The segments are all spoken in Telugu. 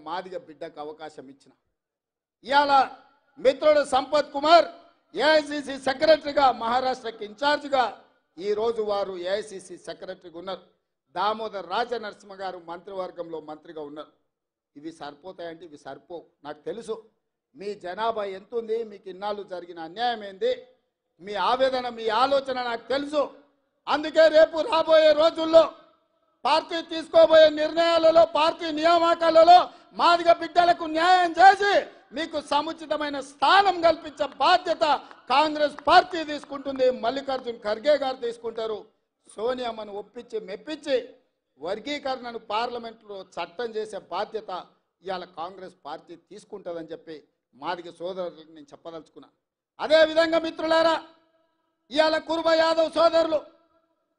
మాదిగ బిడ్డకు అవకాశం ఇచ్చిన. ఇవాళ మిత్రుడు సంపత్ కుమార్ ఏఐసిసి సెక్రటరీగా మహారాష్ట్రకి ఇన్ఛార్జిగా ఈరోజు వారు ఏఐసిసి సెక్రటరీగా ఉన్నారు. దామోదర్ రాజనరసింహ గారు మంత్రివర్గంలో మంత్రిగా ఉన్నారు. ఇవి సరిపోతాయంటే ఇవి సరిపోవు. నాకు తెలుసు మీ జనాభా ఎంత ఉంది, మీకు ఇన్నాళ్ళు జరిగిన అన్యాయం ఏంది, మీ ఆవేదన మీ ఆలోచన నాకు తెలుసు. అందుకే రేపు రాబోయే రోజుల్లో పార్టీ తీసుకోబోయే నిర్ణయాలలో పార్టీ నియామకాలలో మాదిగ బిడ్డలకు న్యాయం చేసి మీకు సముచితమైన స్థానం కల్పించే బాధ్యత కాంగ్రెస్ పార్టీ తీసుకుంటుంది. మల్లికార్జున్ ఖర్గే గారు తీసుకుంటారు. సోనియామ్మను ఒప్పించి మెప్పించి వర్గీకరణను పార్లమెంట్లో చట్టం చేసే బాధ్యత ఇవాళ కాంగ్రెస్ పార్టీ తీసుకుంటుందని చెప్పి మాదిగ సోదరులకు నేను చెప్పదలుచుకున్నా. అదేవిధంగా మిత్రులారా, ఇవాళ కుర్మ యాదవ్ సోదరులు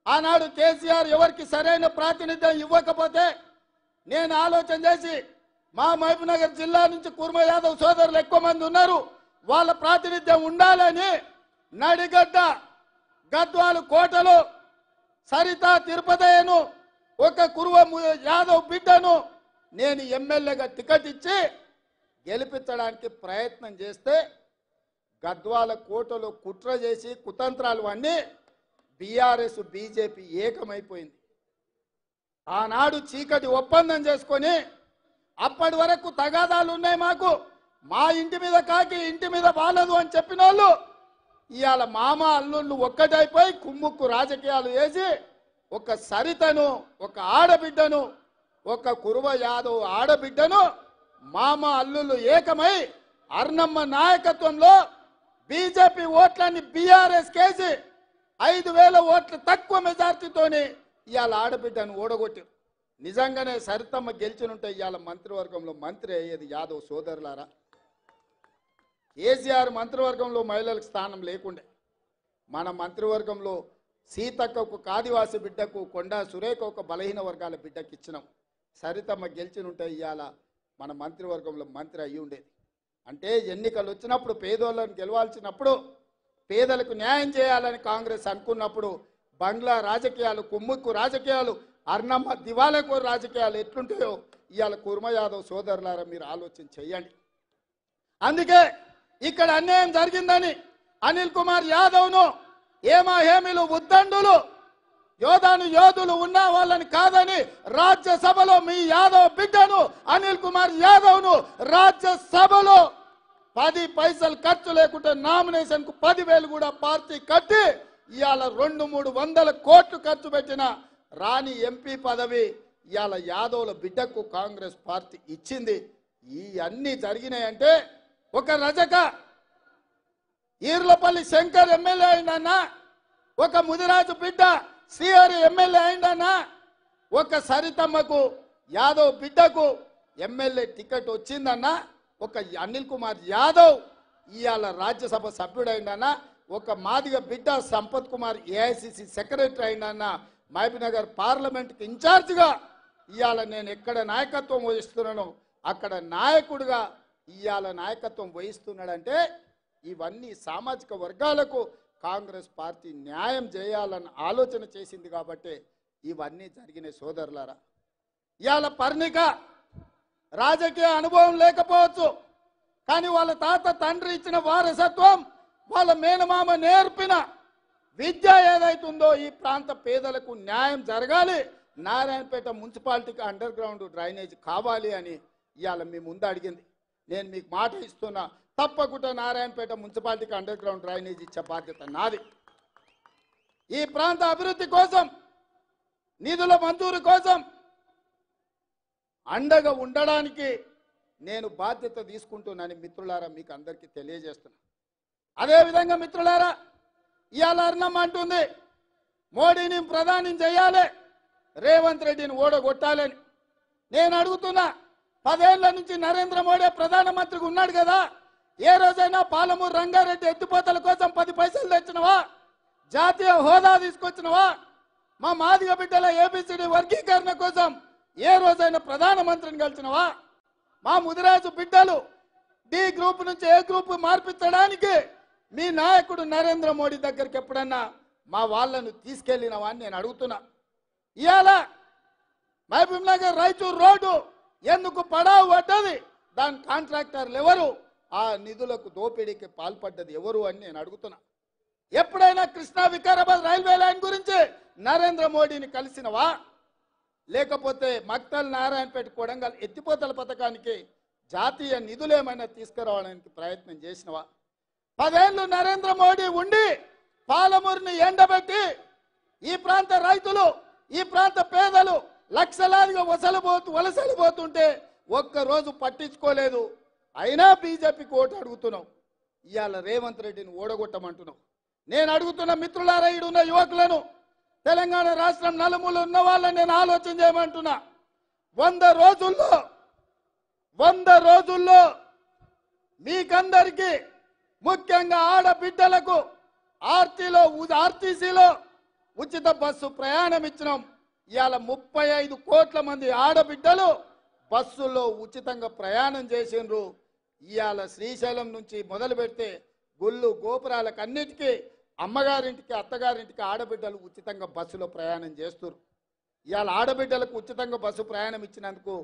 ఆనాడు కేసీఆర్ ఎవరికి సరైన ప్రాతినిధ్యం ఇవ్వకపోతే నేను ఆలోచన చేసి మా మహబూబ్నగర్ జిల్లా నుంచి కుర్మ యాదవ్ సోదరులు ఎక్కువ మంది ఉన్నారు, వాళ్ళ ప్రాతినిధ్యం ఉండాలని నడిగడ్డ గద్వాలు కోటలో సరిత తిరుపతయ్యను ఒక కుర్మ యాదవ్ బిడ్డను నేను ఎమ్మెల్యేగా టికెట్ ఇచ్చి గెలిపించడానికి ప్రయత్నం చేస్తే గద్వాల కోటలో కుట్ర చేసి కుతంత్రాలు అన్నీ బీఆర్ఎస్ బీజేపీ ఏకమైపోయింది. ఆనాడు చీకటి ఒప్పందం చేసుకొని అప్పటి వరకు తగాదాలు ఉన్నాయి మాకు, మా ఇంటి మీద కాకి ఇంటి మీద బాలదు అని చెప్పిన వాళ్ళు ఇవాళ మామ అల్లుళ్ళు ఒక్కటైపోయి కుమ్ముక్కు రాజకీయాలు వేసి ఒక సరితను ఒక ఆడబిడ్డను ఒక కుర్మ యాదవ్ ఆడబిడ్డను మామ అల్లుళ్ళు ఏకమై అర్నమ్మ నాయకత్వంలో బీజేపీ ఓట్లని బీఆర్ఎస్ కేసి 5,000 ఓట్ల తక్కువ మెజార్టీతోని ఇవాళ ఆడబిడ్డను ఓడగొట్టారు. నిజంగానే సరితమ్మ గెలిచినుంటే ఇవాళ మంత్రివర్గంలో మంత్రి అయ్యేది యాదవ్ సోదరులారా. కేసీఆర్ మంత్రివర్గంలో మహిళలకు స్థానం లేకుండే మన మంత్రివర్గంలో సీతక్కకు ఆదివాసి బిడ్డకు కొండా సురేఖ ఒక బలహీన వర్గాల బిడ్డకి ఇచ్చినాం. సరితమ్మ గెలిచినుంటే ఇవాళ మన మంత్రివర్గంలో మంత్రి అయ్యి ఉండేది. అంటే ఎన్నికలు వచ్చినప్పుడు పేదోళ్ళని గెలవాల్సినప్పుడు పేదలకు న్యాయం చేయాలని కాంగ్రెస్ అనుకున్నప్పుడు బంగ్లా రాజకీయాలు కుమ్ముక్కు రాజకీయాలు అర్నమ్మ దివాలకు రాజకీయాలు ఎట్లుంటాయో ఇవాళ కుర్మ యాదవ్ సోదరులారా మీరు ఆలోచన చెయ్యండి. అందుకే ఇక్కడ అన్యాయం జరిగిందని అనిల్ కుమార్ యాదవ్ను హేమీలు ఉద్దండులు యోధులు ఉన్న వాళ్ళని కాదని రాజ్యసభలో మీ యాదవ్ బిడ్డను అనిల్ కుమార్ యాదవ్ను రాజ్యసభలో 10 పైసలు ఖర్చు లేకుండా నామినేషన్ కు 10,000 కూడా పార్టీ కట్టి ఇవాళ 200-300 కోట్లు ఖర్చు పెట్టిన రాణి ఎంపీ పదవి ఇవాళ యాదవ్ల బిడ్డకు కాంగ్రెస్ పార్టీ ఇచ్చింది. ఈ అన్ని జరిగినాయంటే ఒక రజక ఈర్లపల్లి శంకర్ ఎమ్మెల్యే అయిందన్నా, ఒక ముదిరాజు బిడ్డ శ్రీహరి ఎమ్మెల్యే అయిందన్నా, ఒక సరితమ్మకు యాదవ్ బిడ్డకు ఎమ్మెల్యే టికెట్ వచ్చిందన్నా, ఒక అనిల్ కుమార్ యాదవ్ ఇవాళ రాజ్యసభ సభ్యుడైందన్నా, ఒక మాదిగ బిడ్డ సంపత్ కుమార్ ఏఐసిసి సెక్రటరీ అయిందన్నా, మహబూబ్నగర్ పార్లమెంట్కి ఇన్ఛార్జిగా ఇవాళ నేను ఎక్కడ నాయకత్వం వహిస్తున్నానో అక్కడ నాయకుడిగా ఇవాళ నాయకత్వం వహిస్తున్నాడంటే ఇవన్నీ సామాజిక వర్గాలకు కాంగ్రెస్ పార్టీ న్యాయం చేయాలని ఆలోచన చేసింది కాబట్టి ఇవన్నీ జరిగినాయి సోదరులారా. ఇవాళ పర్ణిక రాజకీయ అనుభవం లేకపోవచ్చు, కానీ వాళ్ళ తాత తండ్రి ఇచ్చిన వారసత్వం వాళ్ళ మేనమామ నేర్పిన విద్య ఏదైతుందో ఈ ప్రాంత పేదలకు న్యాయం జరగాలి, నారాయణపేట మున్సిపాలిటీకి అండర్ గ్రౌండ్ డ్రైనేజ్ కావాలి అని ఇవాళ మీ ముందు అడిగింది. నేను మీకు మాట ఇస్తున్నా, తప్పకుండా నారాయణపేట మున్సిపాలిటీకి అండర్ గ్రౌండ్ డ్రైనేజ్ ఇచ్చే బాధ్యత నాది. ఈ ప్రాంత అభివృద్ధి కోసం నిధుల మంజూరు కోసం అండగా ఉండడానికి నేను బాధ్యత తీసుకుంటున్నాను మిత్రులారా, మీకు అందరికీ తెలియజేస్తున్నా. అదేవిధంగా మిత్రులారా, ఇవాళ అర్ణం అంటుంది మోడీని ప్రధాని చేయాలి, రేవంత్ రెడ్డిని ఓడగొట్టాలని. నేను అడుగుతున్నా, 10 ఏళ్ల నుంచి నరేంద్ర మోడీ ప్రధానమంత్రిగా ఉన్నాడు కదా, ఏ రోజైనా పాలమూరు రంగారెడ్డి ఎత్తిపోతల కోసం 10 పైసలు తెచ్చినవా? జాతీయ హోదా తీసుకొచ్చినవా? మా మాదిగ బిడ్డల ఏబిసిడి వర్గీకరణ కోసం ఏ రోజైనా ప్రధానమంత్రిని కలిసినవా? మా ముదిరాజు బిడ్డలు డి గ్రూప్ నుంచి ఏ గ్రూప్ మార్పించడానికి మీ నాయకుడు నరేంద్ర మోడీ దగ్గరికి ఎప్పుడన్నా మా వాళ్ళను తీసుకెళ్లినవా అని నేను అడుగుతున్నా. ఇవాళ మహబూబ్ నగర్ రాయచూర్ రోడ్డు ఎందుకు పడావు పడ్డది? దాని కాంట్రాక్టర్లు ఎవరు? ఆ నిధులకు దోపిడీకి పాల్పడ్డది ఎవరు అని నేను అడుగుతున్నా. ఎప్పుడైనా కృష్ణా వికారాబాద్ రైల్వే లైన్ గురించి నరేంద్ర మోడీని కలిసినవా? లేకపోతే మక్తల్ నారాయణపేట కొడంగల్ ఎత్తిపోతల పథకానికి జాతీయ నిధులు ఏమైనా తీసుకురావడానికి ప్రయత్నం చేసినవా? 10 ఏళ్ళు నరేంద్ర మోడీ ఉండి పాలమూరుని ఎండబెట్టి ఈ ప్రాంత రైతులు, ఈ ప్రాంత పేదలు లక్షలాదిగా వలసలిపోతుంటే ఒక్కరోజు పట్టించుకోలేదు. అయినా బీజేపీకి ఓటు అడుగుతున్నావు. ఇవాళ రేవంత్ రెడ్డిని ఓడగొట్టమంటున్నావు. నేను అడుగుతున్న మిత్రులారా, ఈడున్న యువకులను, తెలంగాణ రాష్ట్రం నలుమూల ఉన్న వాళ్ళని నేను ఆలోచన చేయమంటున్నా. 100 రోజుల్లో మీకందరికీ, ముఖ్యంగా ఆడబిడ్డలకు ఆర్టీసీలో ఉచిత బస్సు ప్రయాణం ఇచ్చినాం. ఇవాళ 35 కోట్ల మంది ఆడబిడ్డలు బస్సుల్లో ఉచితంగా ప్రయాణం చేసిండ్రు. ఇవాళ శ్రీశైలం నుంచి మొదలు పెడితే గుళ్ళు గోపురాలకు అన్నిటికీ అమ్మగారింటికి అత్తగారింటికి ఆడబిడ్డలు ఉచితంగా బస్సులో ప్రయాణం చేస్తారు. ఇవాళ ఆడబిడ్డలకు ఉచితంగా బస్సు ప్రయాణం ఇచ్చినందుకు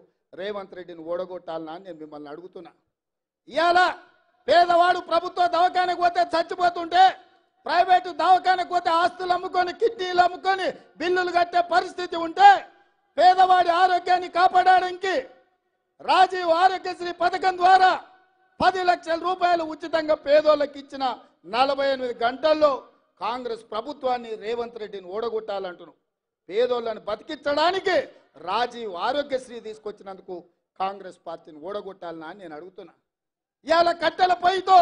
రేవంత్ రెడ్డిని ఓడగొట్టాలనా నేను మిమ్మల్ని అడుగుతున్నా. ఇవాళ పేదవాడు ప్రభుత్వ దవాఖానకు పోతే చచ్చిపోతుంటే, ప్రైవేటు దవాఖానకు పోతే ఆస్తులు అమ్ముకొని, కిడ్నీలు అమ్ముకొని బిల్లులు కట్టే పరిస్థితి ఉంటే, పేదవాడి ఆరోగ్యాన్ని కాపాడడానికి రాజీవ్ ఆరోగ్యశ్రీ పథకం ద్వారా 10 లక్షల రూపాయలు ఉచితంగా పేదోళ్ళకి ఇచ్చిన 48 గంటల్లో కాంగ్రెస్ ప్రభుత్వాన్ని రేవంత్ రెడ్డిని ఓడగొట్టాలంటున్నాం. పేదోళ్ళని బతికించడానికి రాజీవ్ ఆరోగ్యశ్రీ తీసుకొచ్చినందుకు కాంగ్రెస్ పార్టీని ఓడగొట్టాలని నేను అడుగుతున్నా. ఇవాళ కట్టెల పొయ్యితో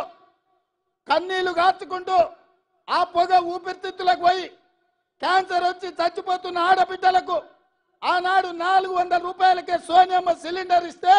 కన్నీళ్లు గార్చుకుంటూ ఆ పొగ ఊపిరితిత్తులకు పోయి క్యాన్సర్ వచ్చి చచ్చిపోతున్న ఆడబిడ్డలకు ఆనాడు 400 రూపాయలకే సోనియమ్మ సిలిండర్ ఇస్తే